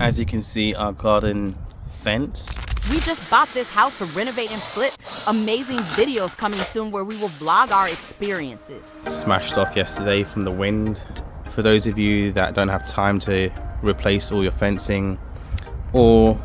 as you can see, our garden fence. We just bought this house to renovate and flip. Amazing videos coming soon where we will vlog our experiences. Smashed off yesterday from the wind. For those of you that don't have time to replace all your fencing, or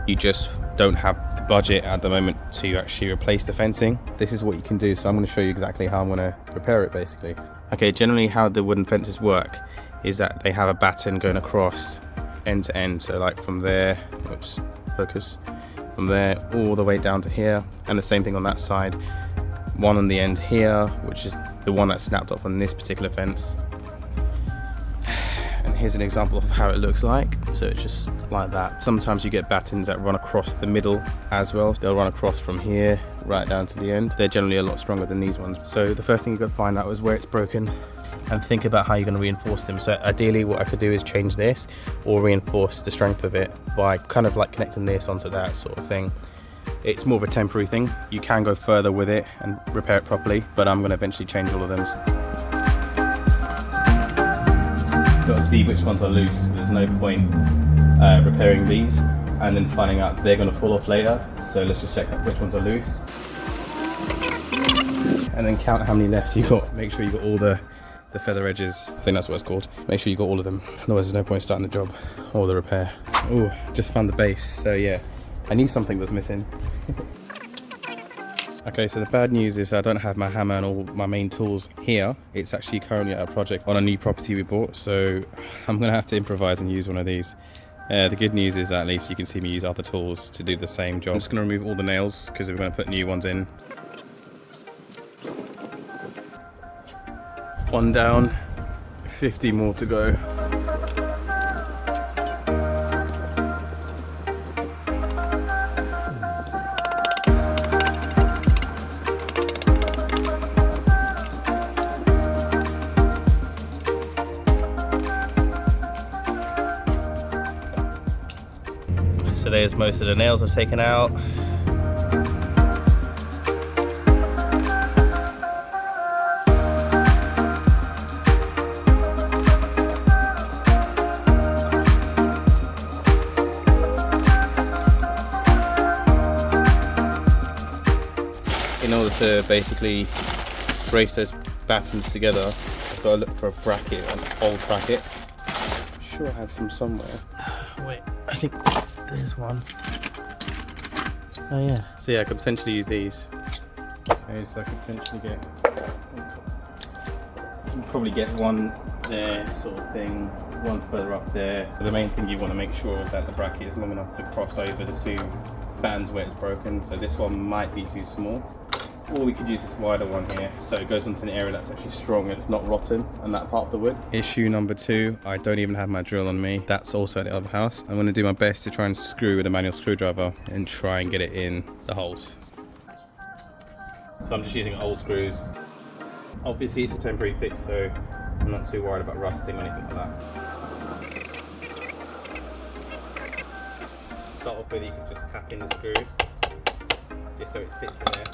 you just don't have the budget at the moment to actually replace the fencing, this is what you can do. So I'm going to show you exactly how I'm going to repair it basically. Okay, generally how the wooden fences work is that they have a batten going across end to end. So like from there, oops, focus, from there all the way down to here, and the same thing on that side. One on the end here, which is the one that snapped off on this particular fence. And here's an example of how it looks like. So it's just like that. Sometimes you get battens that run across the middle as well. They'll run across from here right down to the end. They're generally a lot stronger than these ones. So the first thing you've got to find out is where it's broken and think about how you're going to reinforce them. So ideally what I could do is change this or reinforce the strength of it by kind of like connecting this onto that sort of thing. It's more of a temporary thing. You can go further with it and repair it properly, but I'm going to eventually change all of them. Got to see which ones are loose. There's no point repairing these and then finding out they're going to fall off later. So let's just check which ones are loose and then count how many left you got. Make sure you got all the feather edges. I think that's what it's called. Make sure you got all of them. Otherwise there's no point starting the job or the repair. Oh, just found the base. So yeah, I knew something was missing. Okay, so the bad news is I don't have my hammer and all my main tools here. It's actually currently at a project on a new property we bought, so I'm gonna have to improvise and use one of these. The good news is that at least you can see me use other tools to do the same job. I'm just gonna remove all the nails because we're gonna put new ones in. One down, 50 more to go. So there's most of the nails I've taken out. In order to basically brace those battens together, I've got to look for a bracket, an old bracket. I'm sure I had some somewhere. Wait, I think there's one. Oh yeah. So yeah, I could potentially use these. Okay, so I could potentially get, you can probably get one there sort of thing, one further up there. But the main thing you want to make sure is that the bracket is long enough to cross over the two bands where it's broken. So this one might be too small. Or we could use this wider one here, so it goes into an area that's actually strong and it's not rotten on that part of the wood. Issue number 2, I don't even have my drill on me. That's also at the other house. I'm going to do my best to try and screw with a manual screwdriver and try and get it in the holes. So I'm just using old screws. Obviously it's a temporary fix, so I'm not too worried about rusting or anything like that. To start off with, you can just tap in the screw, just so it sits in there.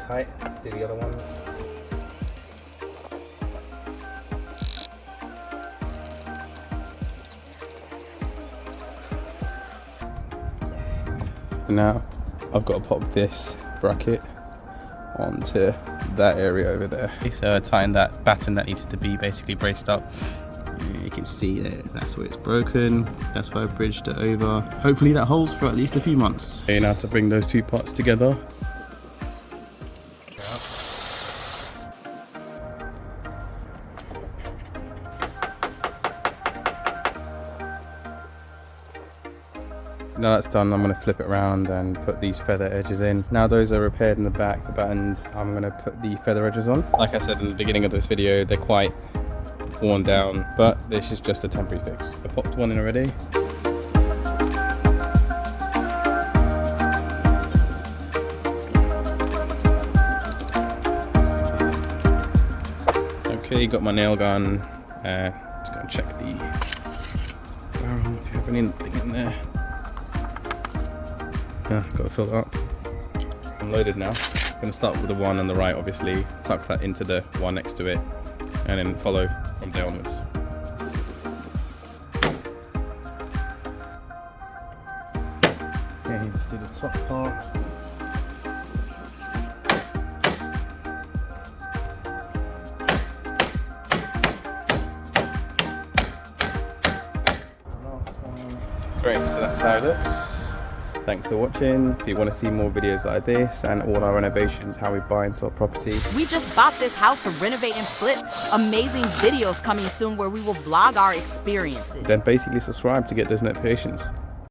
Tight. Let's do the other ones. Now I've got to pop this bracket onto that area over there. So I tightened that batten that needed to be basically braced up. You can see there, that's where it's broken. That's why I bridged it over. Hopefully that holds for at least a few months. Okay, now to bring those two parts together. Now that's done, I'm going to flip it around and put these feather edges in. Now those are repaired in the back, the battens, I'm going to put the feather edges on. Like I said in the beginning of this video, they're quite worn down, but this is just a temporary fix. I popped one in already. Okay, got my nail gun. Just going to check the barrel if you have anything in there. Yeah, got to fill it up. I'm loaded now. I'm going to start with the one on the right, obviously, tuck that into the one next to it, and then follow from there onwards. Okay, let's do the top part. Great, so that's how it looks. Thanks for watching. If you want to see more videos like this and all our renovations, how we buy and sell property. We just bought this house to renovate and flip. Amazing videos coming soon where we will vlog our experiences. Then basically subscribe to get those notifications.